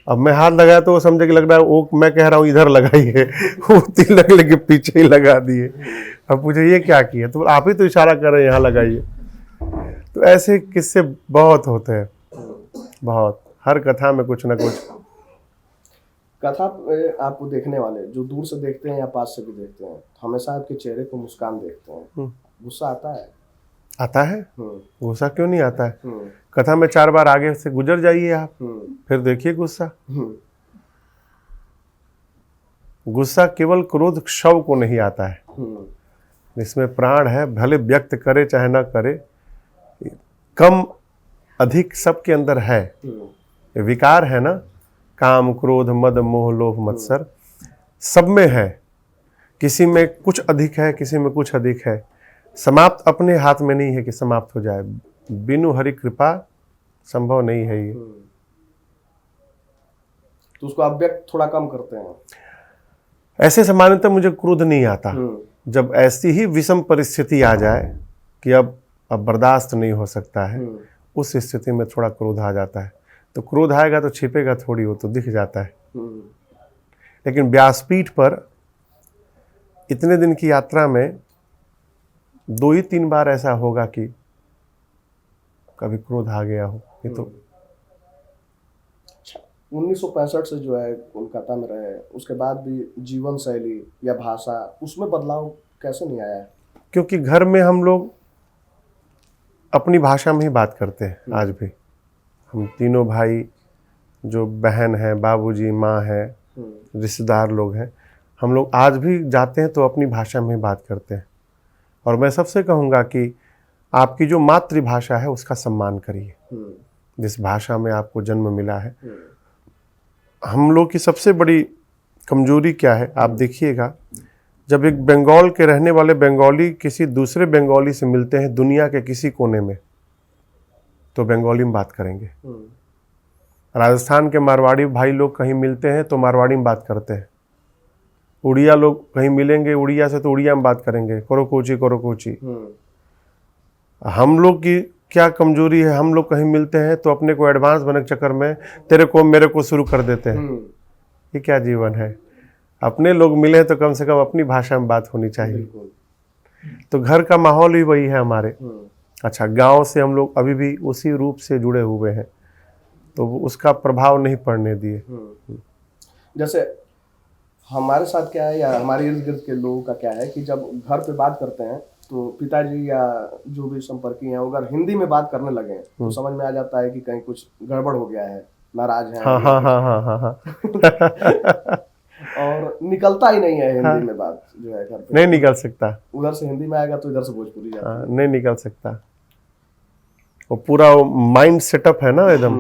अब मैं हाथ लगाया तो वो समझे कि लग रहा है वो मैं कह रहा हूँ इधर लगाइए, वो तिलक लेके पीछे ही लगा दिए। अब पूछे ये क्या किया, तो आप ही तो इशारा कर रहे हैं यहाँ लगाइए। तो ऐसे किस्से बहुत होते हैं, बहुत, हर कथा में कुछ ना कुछ। कथा आपको देखने वाले जो दूर से देखते हैं या पास से भी देखते हैं, हमेशा आपके चेहरे पर मुस्कान देखते हैं। गुस्सा आता है? आता है। गुस्सा क्यों नहीं आता है? कथा में 4 बार आगे से गुजर जाइए आप, फिर देखिए गुस्सा। गुस्सा केवल क्रोध शव को नहीं आता है, इसमें प्राण है, भले व्यक्त करे चाहे ना करे, कम अधिक सबके अंदर है। ये विकार है ना, काम, क्रोध, मद, मोह, लोभ, मत्सर, सब में है। किसी में कुछ अधिक है, किसी में कुछ अधिक है। समाप्त अपने हाथ में नहीं है कि समाप्त हो जाए, बिनु हरि कृपा संभव नहीं है ये। तो उसको आप व्यक्त थोड़ा कम करते हैं? ऐसे सामान्यतः मुझे क्रोध नहीं आता। जब ऐसी ही विषम परिस्थिति आ जाए कि अब बर्दाश्त नहीं हो सकता है, उस स्थिति में थोड़ा क्रोध आ जाता है। तो क्रोध आएगा तो छिपेगा थोड़ी, वो तो दिख जाता है। लेकिन व्यासपीठ पर इतने दिन की यात्रा में 2 ही 3 बार ऐसा होगा कि कभी क्रोध आ गया हो। ये तो 1965 से जो है कोलकाता में रहे, उसके बाद भी जीवन शैली या भाषा, उसमें बदलाव कैसे नहीं आया? क्योंकि घर में हम लोग अपनी भाषा में ही बात करते हैं। आज भी हम तीनों भाई, जो बहन है, बाबूजी, माँ है, रिश्तेदार लोग हैं, हम लोग आज भी जाते हैं तो अपनी भाषा में ही बात करते हैं। और मैं सबसे कहूँगा कि आपकी जो मातृभाषा है उसका सम्मान करिए, जिस भाषा में आपको जन्म मिला है। हम लोग की सबसे बड़ी कमजोरी क्या है, आप देखिएगा, जब एक बंगाल के रहने वाले बंगाली किसी दूसरे बंगाली से मिलते हैं दुनिया के किसी कोने में, तो बंगाली में बात करेंगे। राजस्थान के मारवाड़ी भाई लोग कहीं मिलते हैं तो मारवाड़ी में बात करते हैं। उड़िया लोग कहीं मिलेंगे, उड़िया से तो उड़िया में बात करेंगे, करो कोची करो कोची। हम लोग की क्या कमजोरी है, हम लोग कहीं मिलते हैं तो अपने को एडवांस बनने के चक्कर में तेरे को मेरे को शुरू कर देते हैं। ये क्या जीवन है? अपने लोग मिले तो कम से कम अपनी भाषा में बात होनी चाहिए। बिल्कुल। तो घर का माहौल भी वही है हमारे। हम्म, अच्छा, गांव से हम लोग अभी भी उसी रूप से जुड़े हुए हैं, तो वो उसका प्रभाव नहीं पड़ने दिए। जैसे हमारे साथ क्या है या हमारे इर्द गिर्द के लोगों का क्या है कि जब घर पे बात करते हैं तो पिताजी या जो भी संपर्की हैं अगर हिंदी में बात करने लगे तो समझ में आ जाता है कि कहीं कुछ गड़बड़ हो गया है, नाराज हैं हाँ या हाँ हाँ हाँ हाँ हाँ और निकलता ही नहीं है हिंदी में बात जो है घर पे। नहीं निकल सकता। उधर से हिंदी में आएगा तो इधर से भोजपुरी जाती हाँ, है। नहीं निकल सकता। वो पूरा माइंड सेटअप है ना एकदम,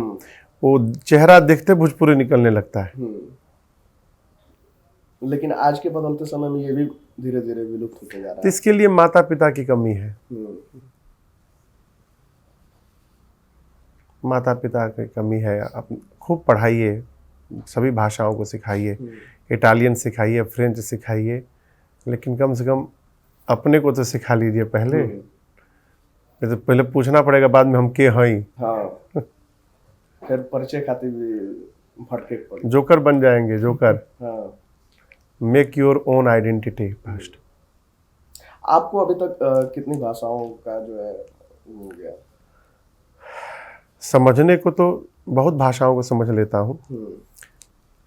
वो चेहरा देखते भोजपुरी निकलने लगता है। लेकिन आज के बदलते समय में ये भी धीरे धीरे विलुप्त होते जा रहा तो इसके लिए माता पिता की कमी है। माता पिता की कमी है। आप खूब पढ़ाइए, सभी भाषाओं को सिखाइए, इटालियन सिखाइए, फ्रेंच सिखाइए, लेकिन कम से कम अपने को तो सिखा लीजिए पहले। नहीं तो पहले पूछना पड़ेगा बाद में हम के हई। हाँ, फिर परिचय खातिर भी भटके पड़े, जोकर बन जाएंगे, जोकर। हाँ। Make your own identity first. आपको अभी तक कितनी भाषाओं का जो है हो गया? समझने को तो बहुत भाषाओं को समझ लेता हूँ।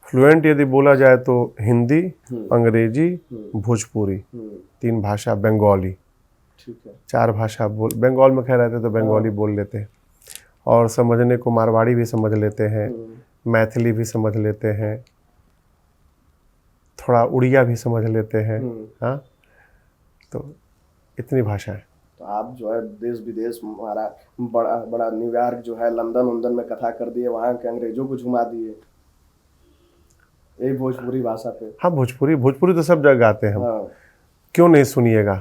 फ्लुएंट यदि बोला जाए तो हिंदी, अंग्रेजी, भोजपुरी, 3 भाषा, बंगाली, ठीक है। 4 भाषा बोल। बंगाल में कह रहते तो बंगाली बोल लेते हैं, और समझने को मारवाड़ी भी समझ लेते हैं, मैथिली भी समझ लेते हैं, थोड़ा उड़िया भी समझ लेते हैं। हाँ, तो इतनी भाषाएं। तो आप जो है देश विदेश, हमारा बड़ा बड़ा न्यूयॉर्क जो है, लंदन उंदन में कथा कर दिए, वहाँ के अंग्रेजों को झुमा दिए यही भोजपुरी भाषा पे। हाँ, भोजपुरी तो सब जगह आते हैं हम। हाँ। क्यों नहीं सुनिएगा?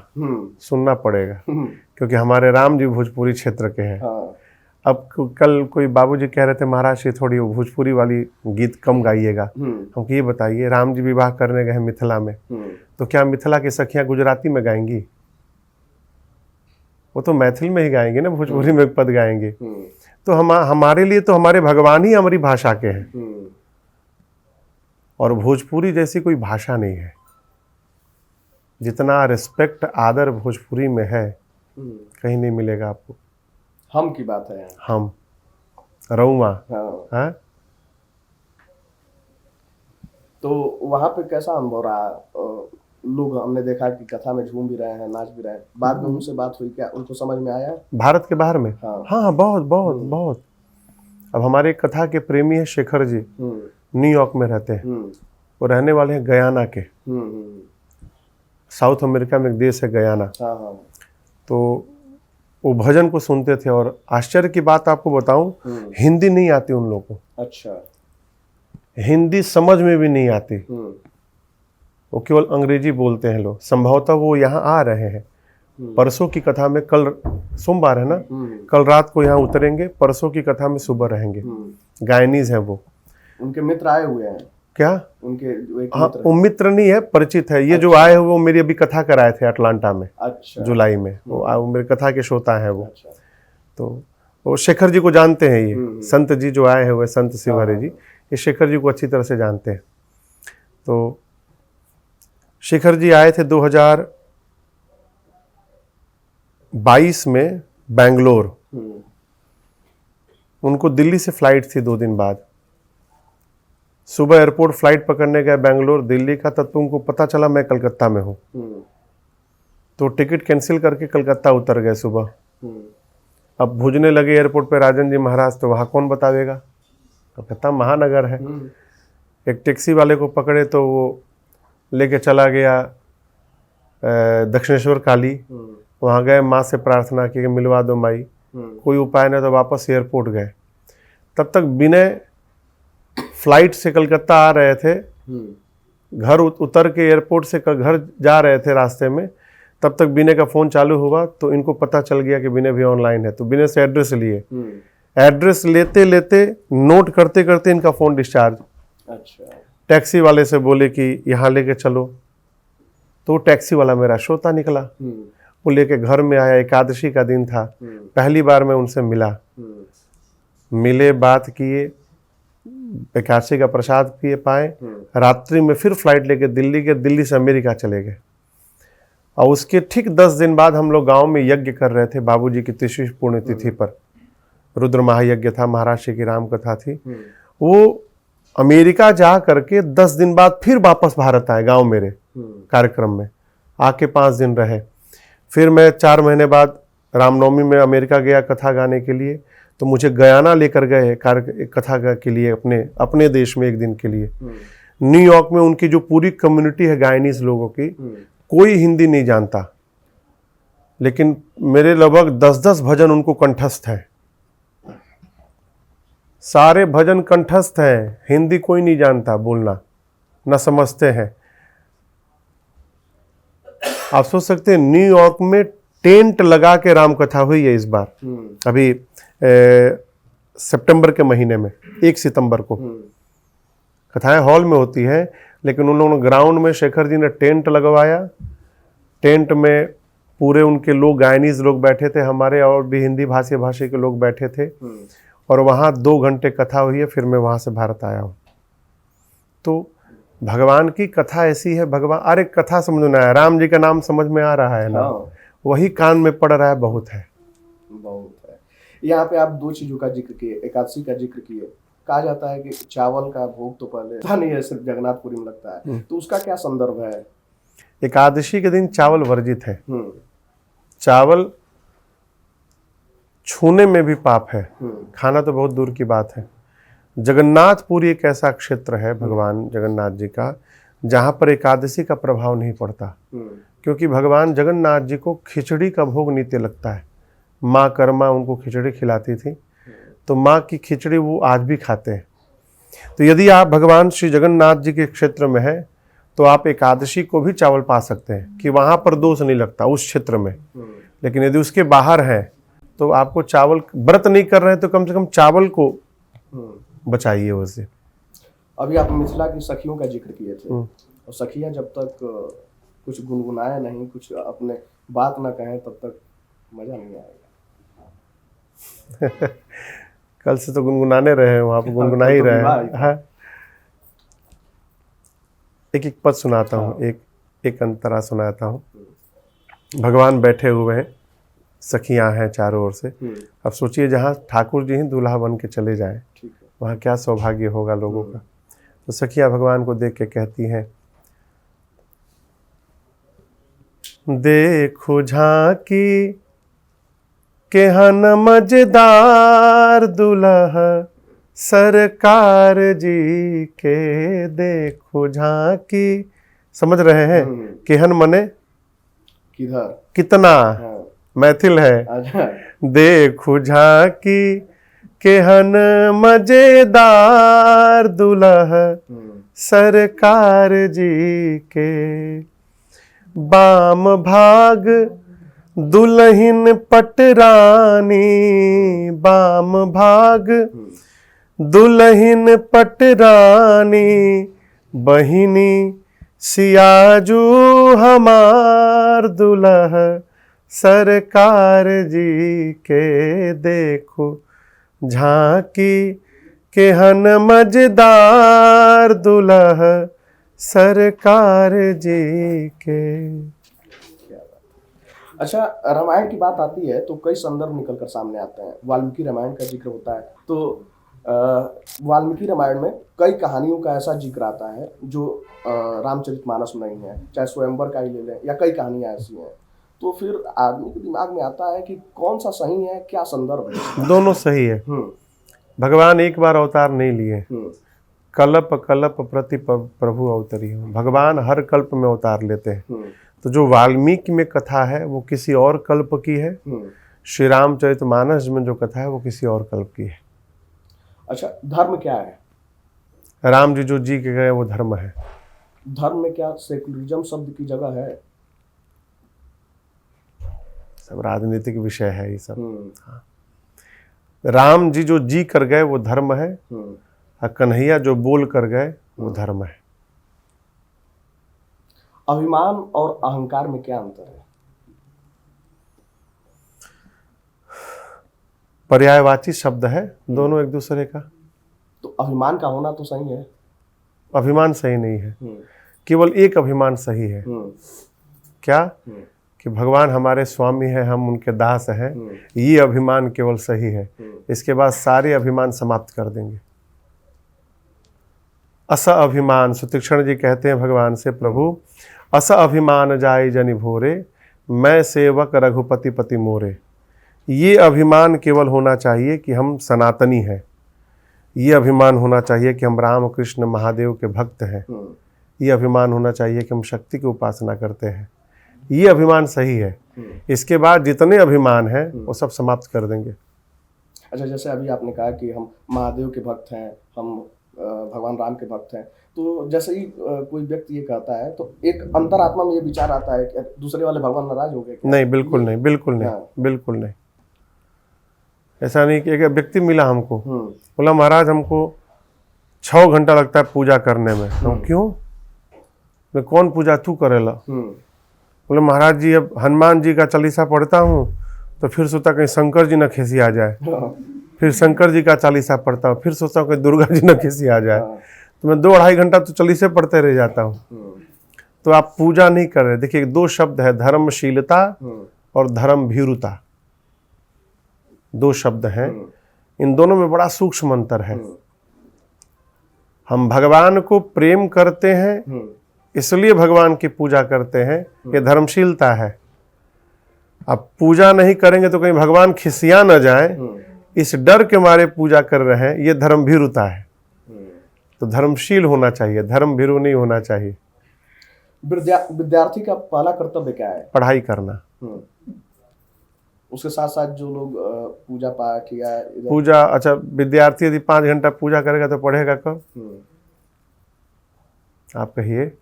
सुनना पड़ेगा, क्योंकि हमारे राम जी भोजपुरी क्षेत्र के हैं। हाँ। अब कल कोई बाबूजी कह रहे थे महाराज से थोड़ी भोजपुरी वाली गीत कम गाइएगा। हमको ये बताइए, राम जी विवाह करने गए मिथिला में, तो क्या मिथिला की सखियां गुजराती में गाएंगी? वो तो मैथिल में ही गाएंगे ना, भोजपुरी में एक पद गाएंगे। तो हमारे लिए तो हमारे भगवान ही हमारी भाषा के हैं, और भोजपुरी जैसी कोई भाषा नहीं है। जितना रिस्पेक्ट आदर भोजपुरी में है कहीं नहीं मिलेगा आपको। हम की बात है, हम रउआ। हाँ। तो वहाँ पे कैसा अनुभव रहा? लोग हमने देखा कि कथा में झूम भी रहे हैं, नाच भी रहे हैं, बाद में उनसे बात हुई, क्या उनको समझ में आया? भारत के बाहर में? हाँ, हाँ, बहुत बहुत बहुत। अब हमारे कथा के प्रेमी है शेखर जी, न्यूयॉर्क में रहते हैं। वो रहने वाले हैं गयाना के। साउथ अमेरिका में एक देश है गयाना। तो वो भजन को सुनते थे, और आश्चर्य की बात आपको बताऊं, हिंदी नहीं आती उन लोगों को। अच्छा। हिंदी समझ में भी नहीं आती, वो केवल अंग्रेजी बोलते हैं लोग। संभवतः वो यहाँ आ रहे हैं। परसों की कथा में, कल सोमवार है ना, कल रात को यहाँ उतरेंगे, परसों की कथा में सुबह रहेंगे। गायनीज है वो। उनके मित्र आए हुए हैं क्या? उनके हाँ, वो मित्र नहीं है, परिचित है। ये जो आए हुए वो मेरी अभी कथा कराए थे अटलांटा में। अच्छा। जुलाई में। वो मेरे कथा के श्रोता है वो। अच्छा। तो वो शेखर जी को जानते हैं। ये संत जी जो आए हुए, संत शिवहरे जी, ये शेखर जी को अच्छी तरह से जानते हैं। तो शेखर जी आए थे 2022 में बेंगलोर। उनको दिल्ली से फ्लाइट थी 2 दिन बाद। सुबह एयरपोर्ट फ्लाइट पकड़ने गए बेंगलोर दिल्ली का, तब तो उनको पता चला मैं कलकत्ता में हूँ। तो टिकट कैंसिल करके कलकत्ता उतर गए सुबह। अब भूजने लगे एयरपोर्ट पे राजन जी महाराज, तो वहाँ कौन बतावेगा? कलकत्ता महानगर है। एक टैक्सी वाले को पकड़े तो वो लेके चला गया दक्षिणेश्वर काली। वहाँ गए, माँ से प्रार्थना की कि मिलवा दो माई। कोई उपाय नहीं, तो वापस एयरपोर्ट गए। तब तक विनय फ्लाइट से कलकत्ता आ रहे थे, घर उतर के एयरपोर्ट से घर जा रहे थे रास्ते में, तब तक विनय का फ़ोन चालू हुआ। तो इनको पता चल गया कि विनय भी ऑनलाइन है। तो विनय से एड्रेस लिए, एड्रेस लेते लेते, नोट करते करते इनका फ़ोन डिस्चार्ज। अच्छा। टैक्सी वाले से बोले कि यहाँ लेके चलो, तो टैक्सी वाला मेरा श्रोता निकला। वो लेके घर में आया, एकादशी का दिन था। पहली बार मैं उनसे मिला, मिले, बात किए, एकादशी का प्रसाद पिए पाए। रात्रि में फिर फ्लाइट लेके दिल्ली से अमेरिका चले गए। और उसके ठीक 10 दिन बाद हम लोग गांव में यज्ञ कर रहे थे बाबूजी की 30वीं पुण्यतिथि पर। रुद्र महायज्ञ था, महाराज श्री की राम कथा थी। वो अमेरिका जा करके 10 दिन बाद फिर वापस भारत आए गांव मेरे कार्यक्रम में आके 5 दिन रहे। फिर मैं 4 महीने बाद रामनवमी में अमेरिका गया कथा गाने के लिए, तो मुझे गयाना लेकर गए कथा के लिए अपने देश में 1 दिन के लिए। न्यूयॉर्क में उनकी जो पूरी कम्युनिटी है गायनीज लोगों की, कोई हिंदी नहीं जानता, लेकिन मेरे लगभग 10-10 भजन उनको कंठस्थ है। सारे भजन कंठस्थ हैं, हिंदी कोई नहीं जानता बोलना, न समझते हैं। आप सोच सकते हैं न्यूयॉर्क में टेंट लगा के राम कथा हुई है इस बार, अभी सितंबर के महीने में 1 सितंबर को। कथाएं हॉल में होती है, लेकिन उन्होंने ग्राउंड में शेखर जी ने टेंट लगवाया। टेंट में पूरे उनके लोग, गायनीज लोग बैठे थे हमारे, और भी हिंदी भाषी के लोग बैठे थे। और वहाँ 2 घंटे कथा हुई है। फिर मैं वहाँ से भारत आया हूँ। तो भगवान की कथा ऐसी है, भगवान, अरे कथा समझ में आया, राम जी का नाम समझ में आ रहा है ना, वही कान में पड़ रहा है, बहुत है। यहाँ पे आप 2 चीजों का जिक्र किए, एकादशी का जिक्र किए। कहा जाता है कि चावल का भोग तो पहले नहीं है, सिर्फ जगन्नाथपुरी में लगता है, तो उसका क्या संदर्भ है? एकादशी के दिन चावल वर्जित है। चावल छूने में भी पाप है, खाना तो बहुत दूर की बात है। जगन्नाथपुरी एक ऐसा क्षेत्र है भगवान जगन्नाथ जी का, जहाँ पर एकादशी का प्रभाव नहीं पड़ता, क्योंकि भगवान जगन्नाथ जी को खिचड़ी का भोग नित्य लगता है। माँ कर्मा उनको खिचड़ी खिलाती थी, तो माँ की खिचड़ी वो आज भी खाते हैं। तो यदि आप भगवान श्री जगन्नाथ जी के क्षेत्र में हैं, तो आप एकादशी को भी चावल पा सकते हैं, कि वहाँ पर दोष नहीं लगता उस क्षेत्र में। लेकिन यदि उसके बाहर है, तो आपको चावल, व्रत नहीं कर रहे हैं तो कम से कम चावल को बचाइए उससे। अभी आप मिथिला की सखियों का जिक्र किए थे, और सखियां जब तक कुछ गुनगुनाए नहीं, कुछ अपने बात ना कहें, तब तक मजा नहीं आएगा। कल से तो गुनगुनाने रहे हैं, आप गुनगुना ही रहे हैं। हाँ, एक पद सुनाता हूँ, एक अंतरा सुनाता हूँ। भगवान बैठे हुए हैं, सखियां हैं चारों ओर से। अब सोचिए जहाँ ठाकुर जी ही दूल्हा बन के चले जाएं, वहाँ क्या सौभाग्य होगा लोगों का। तो सखियां भगवान को देख के कहती हैं, देखो झांकी केहन मजेदार दुल्हा सरकार जी के, देखो झांकी। समझ रहे हैं? केहन मने किधर, कितना, मैथिल है। देखो झांकी केहन मजेदार दुल्हा सरकार जी के, बाम भाग दुल्हिन पटरानी, बाम भाग दुल्हिन पटरानी, बहिनी सियाजू हमार दुल्हा सरकार जी के, देखो झांकी केहन मजेदार दुल्हा सरकार जी के। अच्छा, रामायण की बात आती है तो कई संदर्भ निकल कर सामने आते हैं। वाल्मीकि रामायण का जिक्र होता है, तो वाल्मीकि रामायण में कई कहानियों का ऐसा जिक्र आता है जो रामचरितमानस में नहीं है, चाहे स्वयंवर का ही ले लें, या कई कहानियां ऐसी हैं। तो फिर आदमी के दिमाग में आता है कि कौन सा सही है, क्या संदर्भ है? दोनों सही है। भगवान एक बार अवतार नहीं लिए, कल्प कल्प प्रति प्रभु अवतरी हो। भगवान हर कल्प में अवतार लेते हैं। तो जो वाल्मीकि में कथा है वो किसी और कल्प की है, श्री रामचरितमानस में जो कथा है वो किसी और कल्प की है। अच्छा, धर्म क्या है? राम जी जो जी के गए वो धर्म है। धर्म में क्या सेकुलरिज्म शब्द की जगह है? सब राजनीतिक विषय है ये सब। हाँ। राम जी जो जी कर गए वो धर्म है, और कन्हैया जो बोल कर गए वो धर्म है। अभिमान और अहंकार में क्या अंतर है? पर्यायवाची शब्द है, दोनों एक दूसरे का। तो अभिमान का होना तो सही है। अभिमान सही नहीं है, केवल एक अभिमान सही है। क्या? कि भगवान हमारे स्वामी है, हम उनके दास हैं, ये अभिमान केवल सही है। इसके बाद सारे अभिमान समाप्त कर देंगे। अस अभिमान, सुतीक्षण जी कहते हैं भगवान से, प्रभु अस अभिमान जाय जनि भोरे, मैं सेवक रघुपति पति मोरे। ये अभिमान केवल होना चाहिए कि हम सनातनी हैं, ये अभिमान होना चाहिए कि हम राम कृष्ण महादेव के भक्त हैं, ये अभिमान होना चाहिए कि हम शक्ति की उपासना करते हैं। ये अभिमान सही है। इसके बाद जितने अभिमान हैं वो सब समाप्त कर देंगे। अच्छा, जैसे अभी आपने कहा कि हम महादेव के भक्त हैं, हम भगवान राम के भक्त हैं, तो जैसे ही कोई व्यक्ति ये कहता है तो एक अंतरात्मा में ये विचार आता है कि दूसरे वाले भगवान नाराज हो गए क्या? नहीं, बिल्कुल नहीं, बिल्कुल नहीं, बिल्कुल नहीं। ऐसा नहीं कि एक व्यक्ति मिला हमको, बोला महाराज हमको 6 घंटा लगता है पूजा करने में। तो क्यों? मैं कौन पूजा तू करेला? बोले महाराज जी अब हनुमान जी का चालीसा पढ़ता हूँ तो फिर सोचता कहीं शंकर जी न खिसी आ जाए, फिर शंकर जी का चालीसा पढ़ता हूँ, फिर सोचता हूँ कहीं दुर्गा जी न खिसी आ जाए, तो मैं 2-2.5 घंटा तो चालीसे पढ़ते रह जाता हूँ। तो आप पूजा नहीं कर रहे। देखिए 2 शब्द है, धर्मशीलता और धर्म भीरुता, 2 शब्द हैं। इन दोनों में बड़ा सूक्ष्म अंतर है। हम भगवान को प्रेम करते हैं इसलिए भगवान की पूजा करते हैं, ये धर्मशीलता है। अब पूजा नहीं करेंगे तो कहीं भगवान खिसिया न जाए, इस डर के मारे पूजा कर रहे हैं, ये धर्म भीरुता है। तो धर्मशील होना चाहिए, धर्म भीरु नहीं होना चाहिए। विद्यार्थी का पहला कर्तव्य क्या है? पढ़ाई करना। उसके साथ साथ जो लोग पूजा पाठ या पूजा, अच्छा विद्यार्थी यदि 5 घंटा पूजा करेगा तो पढ़ेगा कब? आप कहिए।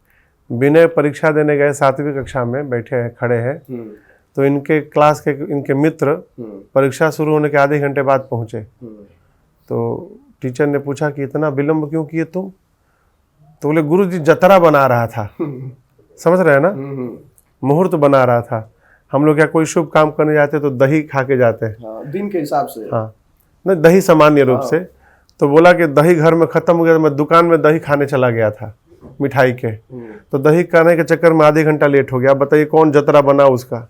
विनय परीक्षा देने गए 7वीं कक्षा में, बैठे हैं, खड़े हैं, तो इनके क्लास के इनके मित्र परीक्षा शुरू होने के आधे घंटे बाद पहुंचे। तो टीचर ने पूछा कि इतना विलंब क्यों किए तुम? तो बोले गुरु जी जतरा बना रहा था। समझ रहे हैं ना, मुहूर्त बना रहा था। हम लोग क्या कोई शुभ काम करने जाते तो दही खा के जाते हैं, दिन के हिसाब से। हाँ, नहीं दही सामान्य रूप से। तो बोला कि दही घर में खत्म हो गया, तो मैं दुकान में दही खाने चला गया था मिठाई के, तो दही खाने के चक्कर में आधे घंटा लेट हो गया। बताइए कौन जतरा बना उसका?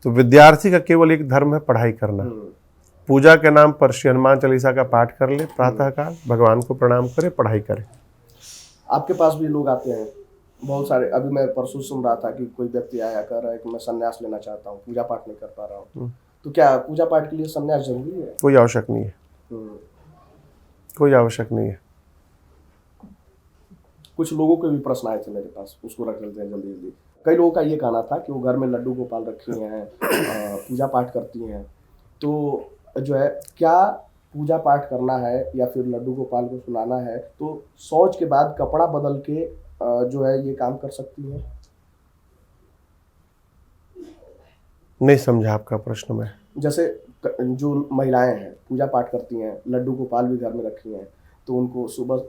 तो विद्यार्थी का केवल एक धर्म है, पढ़ाई करना। पूजा के नाम पर श्री हनुमान चालीसा का पाठ कर ले प्रातःकाल, भगवान को प्रणाम करे, पढ़ाई करे। आपके पास भी लोग आते हैं बहुत सारे। अभी मैं परसों सुन रहा था कि कोई व्यक्ति आया कर रहा है कि मैं संन्यास लेना चाहता हूँ, पूजा पाठ नहीं कर पा रहा हूँ। तो क्या पूजा पाठ के लिए संन्यास जरूरी है? कोई आवश्यक नहीं है, कोई आवश्यक नहीं है। कुछ लोगों के भी प्रश्न आए थे मेरे पास, उसको रख लेते हैं जल्दी जल्दी। कई लोगों का ये कहना था कि वो घर में लड्डू गोपाल रखी हैं, पूजा पाठ करती हैं, तो जो है क्या पूजा पाठ करना है या फिर लड्डू गोपाल को सुनाना है तो शौच के बाद कपड़ा बदल के जो है ये काम कर सकती है? नहीं समझा आपका प्रश्न मैं। जैसे जो महिलाएं हैं पूजा पाठ करती हैं, लड्डू गोपाल भी घर में रखी हैं, तो उनको सुबह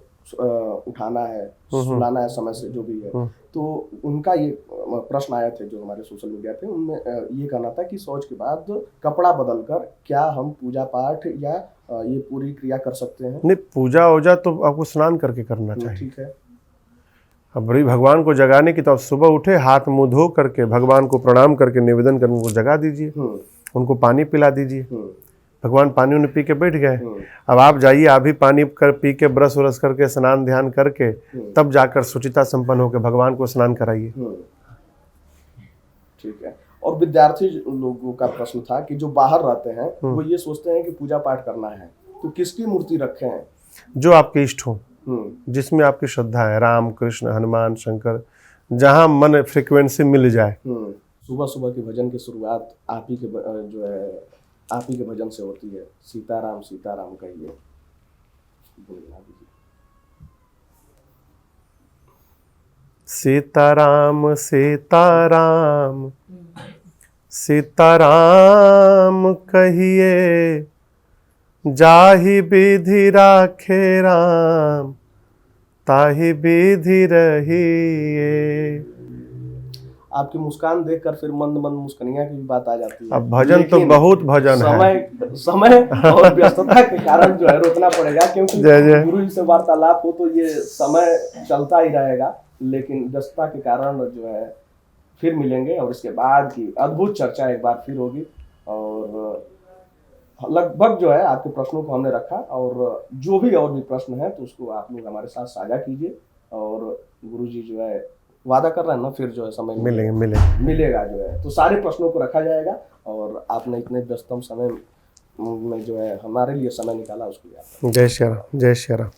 उठाना है, सुलाना है समय से जो भी है, तो उनका ये प्रश्न आया थे जो हमारे सोशल मीडिया पे, उनमें ये कहना था कि शौच के बाद कपड़ा बदलकर क्या हम पूजा पाठ या ये पूरी क्रिया कर सकते हैं? नहीं, पूजा वूजा तो आपको स्नान करके करना चाहिए। ठीक है। अब बड़ी भगवान को जगाने की तो आप सुबह उठे, हाथ मुंह धो करके भगवान को प्रणाम करके निवेदन करके उनको जगा दीजिए, उनको पानी पिला दीजिए। भगवान पानी उन्हें पी के बैठ गए। अब आप जाइए, आप भी पानी पी के ब्रश व्रश करके स्नान ध्यान करके तब जाकर सुचिता संपन्न होकर भगवान को स्नान कराइए। ठीक है। और विद्यार्थी लोगों का प्रश्न था कि जो बाहर रहते हैं वो ये सोचते हैं कि पूजा पाठ करना है तो किसकी मूर्ति रखें? जो आपके इष्ट हो, जिसमें आपकी श्रद्धा है, राम कृष्ण हनुमान शंकर, जहाँ मन फ्रिक्वेंसी मिल जाए। सुबह सुबह के भजन की शुरुआत आप ही के जो है आप ही के भजन से होती है, सीताराम सीताराम कहिए। सीताराम सीताराम सीताराम कहिए, जाहि विधि राखे राम, ताहि विधि रहिए। आपकी मुस्कान देखकर फिर मंद मंद मुस्कनिया की भी बात आ जाती है। अब भजन तो लेकिन बहुत भजन है। समय और व्यस्तता के कारण जो है रोकना पड़ेगा, क्योंकि जय जय। गुरु जी से वार्तालाप हो तो ये समय चलता ही रहेगा, लेकिन व्यस्तता के कारण जो है फिर मिलेंगे और इसके बाद की अद्भुत चर्चा एक बार फिर होगी। और लगभग जो है आपके प्रश्नों को हमने रखा, और जो भी और भी प्रश्न है तो उसको आप लोग हमारे साथ साझा कीजिए। और गुरुजी जो है वादा कर रहे हैं ना, फिर जो है समय मिलेगा जो है तो सारे प्रश्नों को रखा जाएगा। और आपने इतने व्यस्तम समय में जो है हमारे लिए समय निकाला, उसके लिए जय श्री राम, जय श्री राम।